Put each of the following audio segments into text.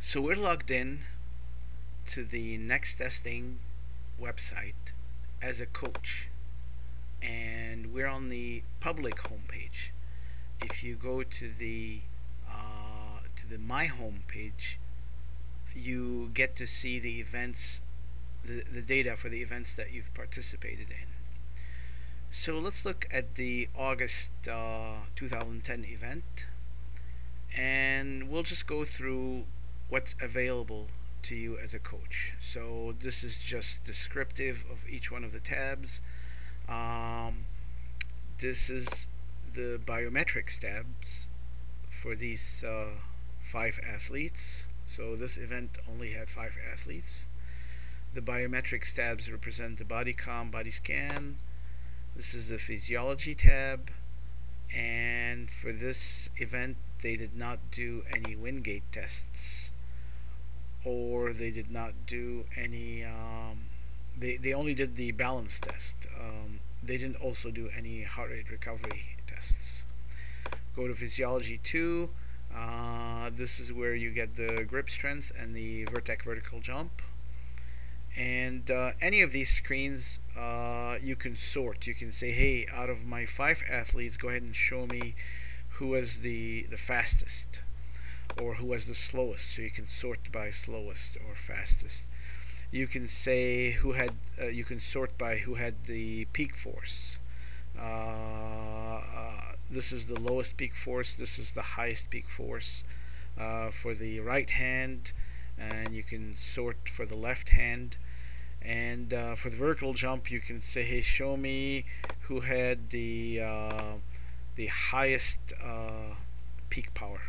So we're logged in to the Nexttesting website as a coach, and we're on the public homepage. If you go to the My Home page, you get to see the events, the data for the events that you've participated in. So let's look at the August 2010 event, and we'll just go through what's available to you as a coach. So this is just descriptive of each one of the tabs. This is the biometrics tabs for these 5 athletes. So this event only had 5 athletes. The biometrics tabs represent the body com, body scan. This is the physiology tab, and for this event they did not do any Wingate tests, or they did not do any they only did the balance test. They didn't also do any heart rate recovery tests. Go to physiology 2. This is where you get the grip strength and the vertical jump. And any of these screens you can sort. You can say, hey, out of my 5 athletes, go ahead and show me who was the fastest or who was the slowest. So you can sort by slowest or fastest. You can say who had you can sort by who had the peak force. This is the lowest peak force, this is the highest peak force for the right hand, and you can sort for the left hand. And for the vertical jump, you can say, hey, show me who had the highest peak power.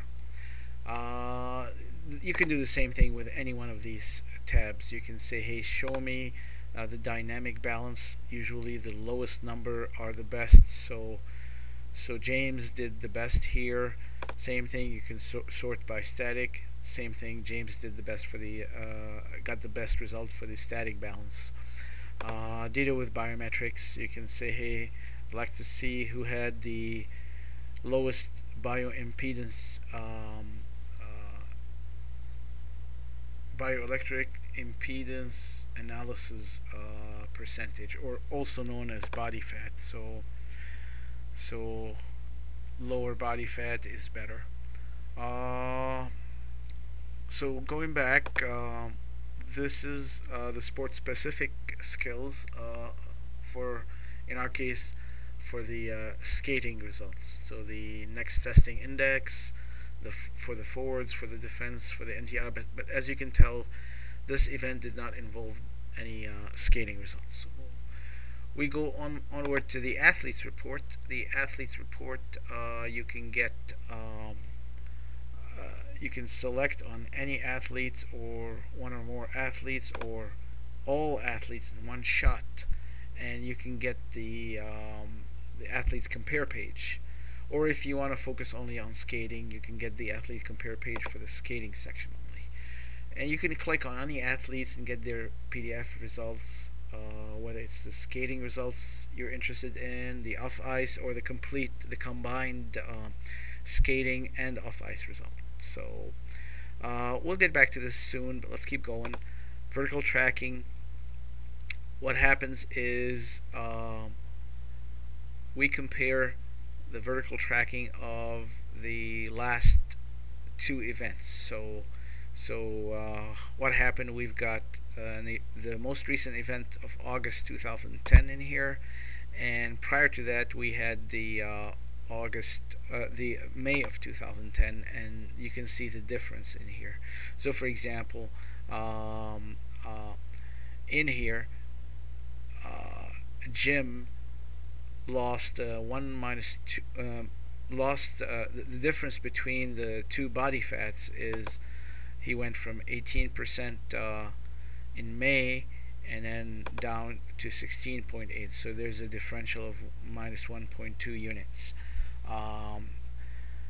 You can do the same thing with any one of these tabs. You can say, hey, show me the dynamic balance. Usually the lowest number are the best, so James did the best here. Same thing, you can sort by static. Same thing, James did the best for the got the best result for the static balance. Data with biometrics, you can say, hey, I'd like to see who had the lowest bioimpedance bioelectric impedance analysis percentage, or also known as body fat. So lower body fat is better. So going back, this is the sport specific skills for, in our case, for the skating results. So the Nexttesting index, for the forwards, for the defense, for the NTI, but as you can tell, this event did not involve any skating results. So we go onward to the athletes report. The athletes report, you can get you can select on any athletes or one or more athletes or all athletes in one shot, and you can get the athletes compare page. Or if you want to focus only on skating, you can get the athlete compare page for the skating section only. And you can click on any athletes and get their PDF results, whether it's the skating results you're interested in, the off-ice, or the combined skating and off-ice result. So we'll get back to this soon, but let's keep going. Vertical tracking. What happens is we compare the vertical tracking of the last 2 events. So what happened, we've got the most recent event of August 2010 in here, and prior to that we had the the May of 2010, and you can see the difference in here. So for example, in here, Jim lost the difference between the 2 body fats is he went from 18% in May and then down to 16.8, so there's a differential of minus 1.2 units.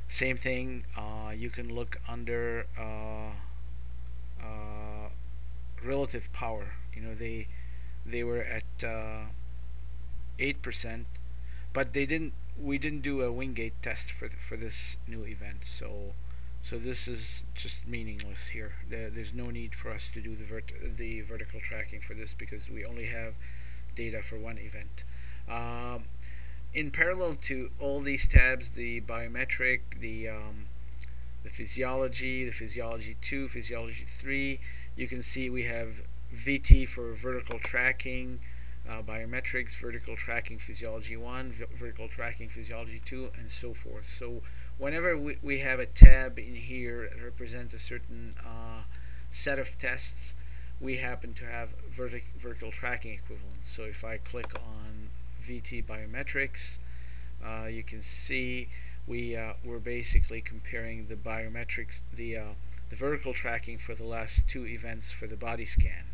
Same thing, you can look under relative power. You know, they were at 8%, but we didn't do a Wingate test for this new event, so So this is just meaningless here. There's no need for us to do the vertical tracking for this because we only have data for one event. In parallel to all these tabs, the biometric, the physiology 2, physiology 3, you can see we have VT for vertical tracking, biometrics, vertical tracking physiology 1, vertical tracking physiology 2, and so forth. So whenever we have a tab in here that represents a certain set of tests, we happen to have vertical tracking equivalents. So if I click on VT biometrics, you can see we're basically comparing the biometrics, the vertical tracking for the last 2 events for the body scan.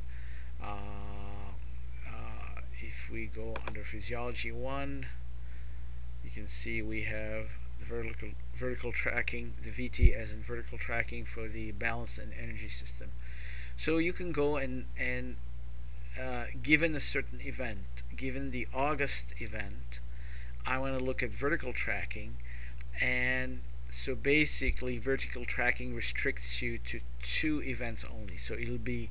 If we go under physiology 1, you can see we have the vertical tracking, the VT as in vertical tracking for the balance and energy system. So you can go and given a certain event, given the August event, I want to look at vertical tracking, and so basically vertical tracking restricts you to 2 events only. So would be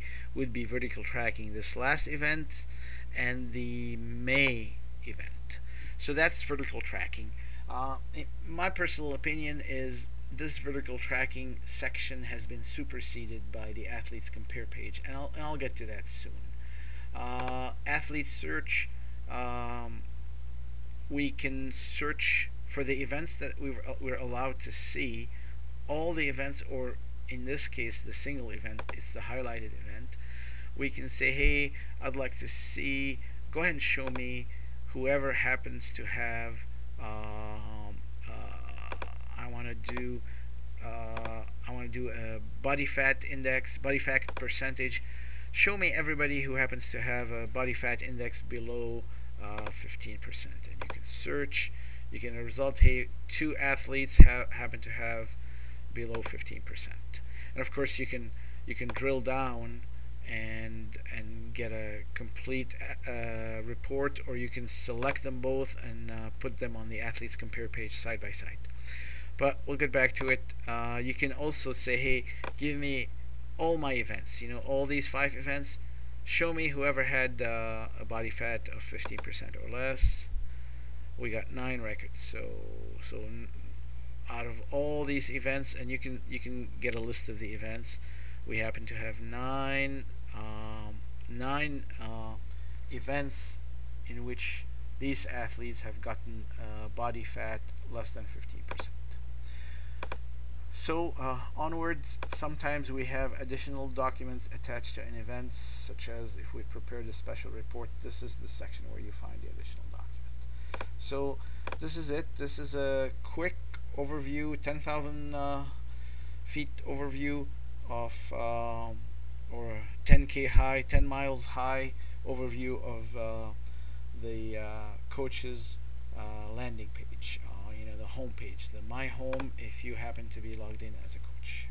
vertical tracking this last event and the May event. So that's vertical tracking. My personal opinion is this vertical tracking section has been superseded by the athletes compare page, and I'll get to that soon. Athlete search, we can search for the events that we're allowed to see, all the events, or in this case the single event, it's the highlighted event. We can say, hey, I'd like to see, go ahead and show me whoever happens to have I want to do a body fat index, body fat percentage. Show me everybody who happens to have a body fat index below 15%, and you can search. You can result, hey, 2 athletes happen to have below 15%, and of course you can drill down and get a complete report, or you can select them both and put them on the athletes compare page side by side. But we'll get back to it. You can also say, hey, give me all my events, all these 5 events. Show me whoever had a body fat of 15% or less. We got 9 records. So out of all these events, and you can get a list of the events, we happen to have 9 events in which these athletes have gotten body fat less than 15%. So onwards, sometimes we have additional documents attached to an event, such as if we prepared a special report. This is the section where you find the additional document. So this is it. This is a quick overview, 10,000 feet overview of or 10K high, 10 miles high overview of the coach's landing page, the home page, the My Home, if you happen to be logged in as a coach.